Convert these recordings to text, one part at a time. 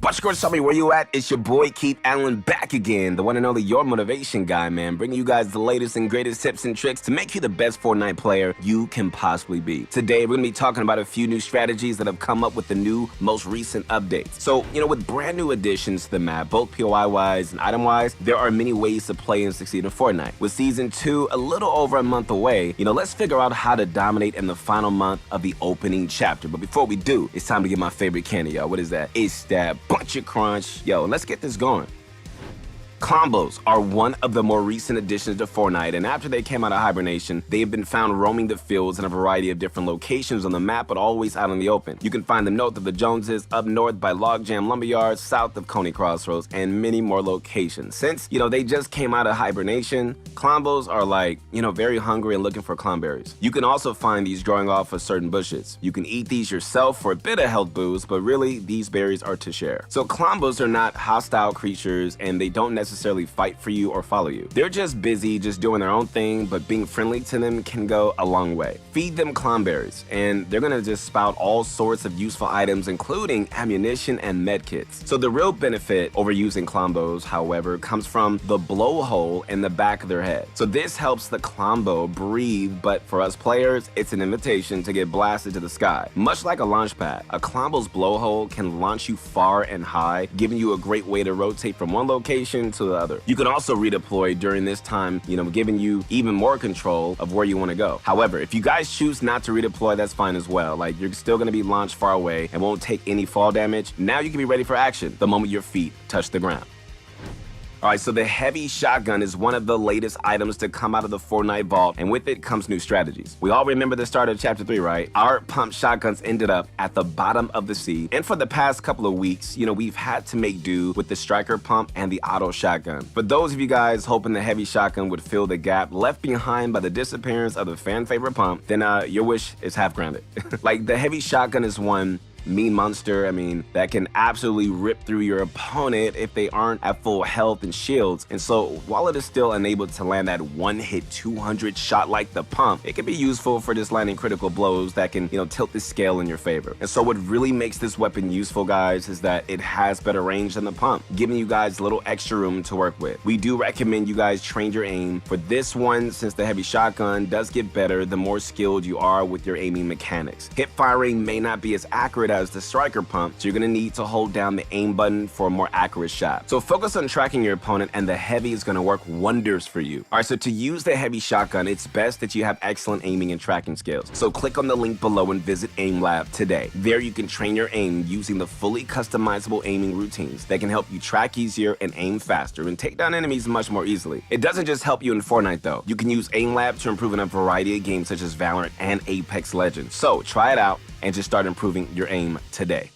What's going on, tell me where you at? It's your boy Keith Allen back again, the one and only your motivation guy, man, bringing you guys the latest and greatest tips and tricks to make you the best Fortnite player you can possibly be. Today, we're going to be talking about a few new strategies that have come up with the new, most recent updates. So, with brand new additions to the map, both POI-wise and item-wise, there are many ways to play and succeed in Fortnite. With Season 2 a little over a month away, let's figure out how to dominate in the final month of the opening chapter. But before we do, it's time to get my favorite candy, y'all. What is that? It's that Bunch of Crunch. Yo, let's get this going. Combos are one of the more recent additions to Fortnite, and after they came out of hibernation, they have been found roaming the fields in a variety of different locations on the map, but always out in the open. You can find them north of the Joneses, up north by Logjam Lumberyard, south of Coney Crossroads, and many more locations. Since, they just came out of hibernation, Clombos are like, very hungry and looking for clomberries. You can also find these growing off of certain bushes. You can eat these yourself for a bit of health boost, but really, these berries are to share. So Clombos are not hostile creatures, and they don't necessarily fight for you or follow you. They're just busy, just doing their own thing, but being friendly to them can go a long way. Feed them clomberries, and they're gonna just spout all sorts of useful items, including ammunition and med kits. So the real benefit over using Clombos, however, comes from the blowhole in the back of their head. So this helps the Clombo breathe, but for us players, it's an invitation to get blasted to the sky. Much like a launch pad, a Clombo's blowhole can launch you far and high, giving you a great way to rotate from one location to the other. You can also redeploy during this time, giving you even more control of where you want to go. However, if you guys choose not to redeploy, that's fine as well. Like, you're still going to be launched far away and won't take any fall damage. Now you can be ready for action the moment your feet touch the ground. Alright, so the heavy shotgun is one of the latest items to come out of the Fortnite vault, and with it comes new strategies. We all remember the start of Chapter 3, right? Our pump shotguns ended up at the bottom of the sea, and for the past couple of weeks, we've had to make do with the striker pump and the auto shotgun. For those of you guys hoping the heavy shotgun would fill the gap left behind by the disappearance of the fan favorite pump, then your wish is half granted. Like, the heavy shotgun is one mean monster, that can absolutely rip through your opponent if they aren't at full health and shields. And so while it is still unable to land that one-hit 200 shot like the pump, it can be useful for just landing critical blows that can, tilt the scale in your favor. And so what really makes this weapon useful, guys, is that it has better range than the pump, giving you guys a little extra room to work with. We do recommend you guys train your aim for this one, since the heavy shotgun does get better the more skilled you are with your aiming mechanics. Hip firing may not be as accurate as the striker pump, so you're gonna need to hold down the aim button for a more accurate shot. So focus on tracking your opponent, and the heavy is gonna work wonders for you. Alright, so to use the heavy shotgun, it's best that you have excellent aiming and tracking skills. So click on the link below and visit Aim Lab today. There you can train your aim using the fully customizable aiming routines that can help you track easier and aim faster and take down enemies much more easily. It doesn't just help you in Fortnite though. You can use Aim Lab to improve in a variety of games such as Valorant and Apex Legends. So try it out and just start improving your aim today.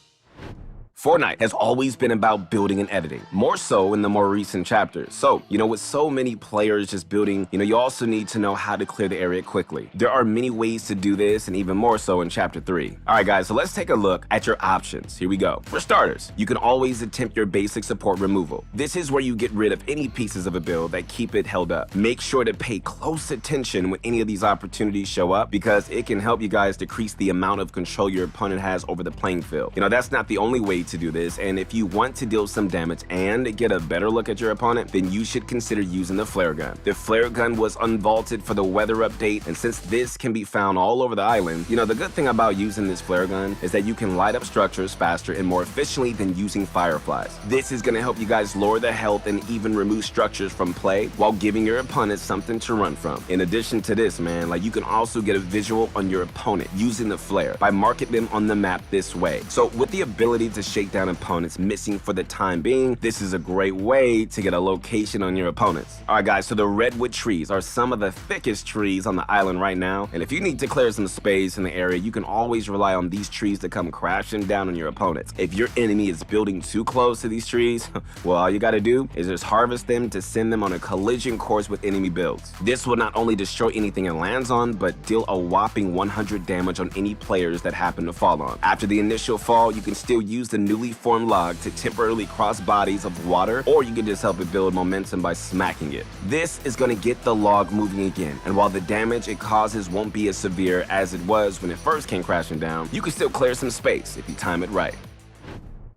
Fortnite has always been about building and editing, more so in the more recent chapters. So, with so many players just building, you also need to know how to clear the area quickly. There are many ways to do this, and even more so in Chapter 3. Alright guys, so let's take a look at your options. Here we go. For starters, you can always attempt your basic support removal. This is where you get rid of any pieces of a build that keep it held up. Make sure to pay close attention when any of these opportunities show up, because it can help you guys decrease the amount of control your opponent has over the playing field. That's not the only way to do this, and if you want to deal some damage and get a better look at your opponent, then you should consider using the flare gun. The flare gun was unvaulted for the weather update, and since this can be found all over the island, the good thing about using this flare gun is that you can light up structures faster and more efficiently than using fireflies. This is going to help you guys lower the health and even remove structures from play while giving your opponent something to run from. In addition to this, you can also get a visual on your opponent using the flare by marking them on the map this way. So with the ability to shake down opponents missing for the time being, this is a great way to get a location on your opponents. Alright guys, so the redwood trees are some of the thickest trees on the island right now, and if you need to clear some space in the area, you can always rely on these trees to come crashing down on your opponents. If your enemy is building too close to these trees, well, all you gotta do is just harvest them to send them on a collision course with enemy builds. This will not only destroy anything it lands on, but deal a whopping 100 damage on any players that happen to fall on. After the initial fall, you can still use the newly formed log to temporarily cross bodies of water, or you can just help it build momentum by smacking it. This is going to get the log moving again, and while the damage it causes won't be as severe as it was when it first came crashing down, you can still clear some space if you time it right.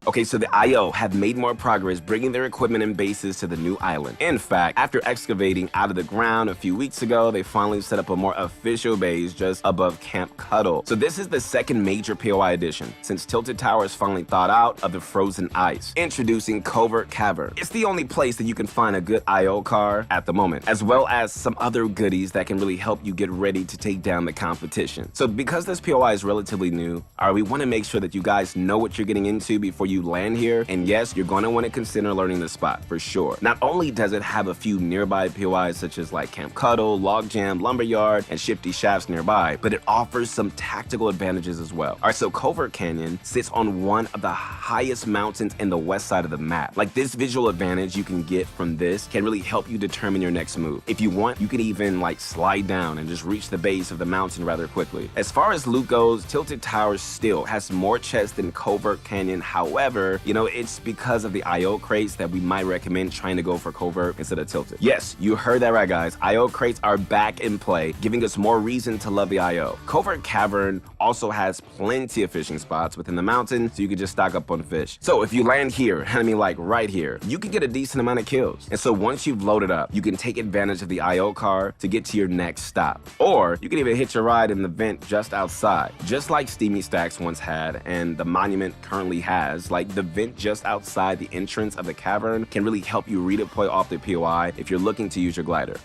Okay, so the IO have made more progress bringing their equipment and bases to the new island. In fact, after excavating out of the ground a few weeks ago, they finally set up a more official base just above Camp Cuddle. So this is the second major POI addition since Tilted Towers finally thawed out of the frozen ice. Introducing Covert Cavern. It's the only place that you can find a good IO car at the moment, as well as some other goodies that can really help you get ready to take down the competition. So because this POI is relatively new, we want to make sure that you guys know what you're getting into before you land here, and yes, you're going to want to consider learning the spot for sure. Not only does it have a few nearby POIs such as like Camp Cuddle, Logjam, Lumberyard, and Shifty Shafts nearby, but it offers some tactical advantages as well. Alright, so Covert Canyon sits on one of the highest mountains in the west side of the map. Like, this visual advantage you can get from this can really help you determine your next move. If you want, you can even like slide down and just reach the base of the mountain rather quickly. As far as loot goes, Tilted Towers still has more chests than Covert Canyon. However, you know, it's because of the IO crates that we might recommend trying to go for Covert instead of Tilted. Yes, you heard that right, guys. IO crates are back in play, giving us more reason to love the IO. Covert Cavern also has plenty of fishing spots within the mountain, so you can just stock up on fish. So if you land here, I mean like right here, you can get a decent amount of kills. And so once you've loaded up, you can take advantage of the IO car to get to your next stop. Or you can even hitch a ride in the vent just outside, just like Steamy Stacks once had and the Monument currently has. Like, the vent just outside the entrance of the cavern can really help you redeploy off the POI if you're looking to use your glider.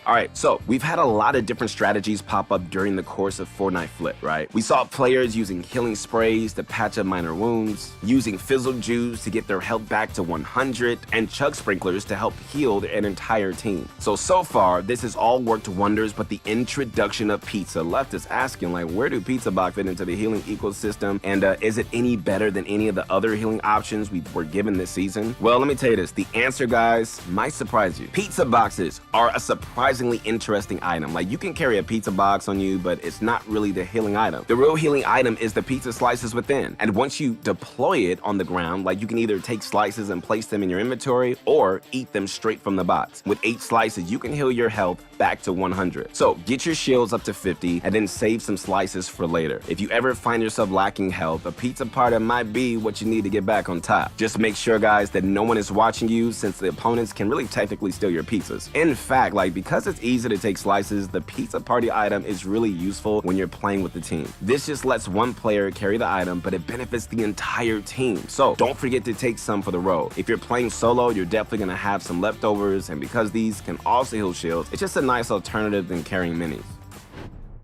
Alright, so we've had a lot of different strategies pop up during the course of Fortnite Flip, right? We saw players using healing sprays to patch up minor wounds, using fizzle juice to get their health back to 100, and chug sprinklers to help heal an entire team. So far, this has all worked wonders, but the introduction of pizza left us asking, like, where do pizza box fit into the healing ecosystem, and is it any better than any of the other healing options we were given this season? Well, let me tell you this, the answer, guys, might surprise you. Pizza boxes are a surprisingly interesting item. Like, you can carry a pizza box on you, but it's not really the healing item. The real healing item is the pizza slices within. And once you deploy it on the ground, like, you can either take slices and place them in your inventory or eat them straight from the box. With 8 slices, you can heal your health back to 100. So get your shields up to 50 and then save some slices for later. If you ever find yourself lacking health, a pizza party might be what you need to get back on top. Just make sure, guys, that no one is watching you, since the opponents can really technically steal your pizzas. In fact, like, because it's easy to take slices, the pizza party item is really useful when you're playing with the team. This just lets one player carry the item, but it benefits the entire team. So don't forget to take some for the road. If you're playing solo, you're definitely gonna have some leftovers, and because these can also heal shields, it's just a nice alternative than carrying minis.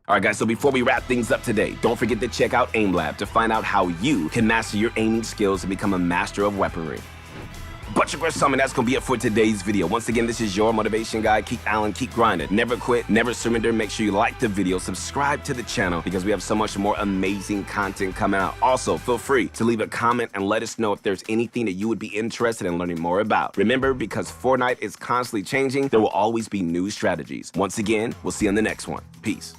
Alright, guys, so before we wrap things up today, don't forget to check out AimLab to find out how you can master your aiming skills and become a master of weaponry. But your girl Summon, that's gonna be it for today's video. Once again, this is your motivation guy. Keep Allen, keep grinding. Never quit, never surrender. Make sure you like the video, subscribe to the channel, because we have so much more amazing content coming out. Also, feel free to leave a comment and let us know if there's anything that you would be interested in learning more about. Remember, because Fortnite is constantly changing, there will always be new strategies. Once again, we'll see you on the next one. Peace.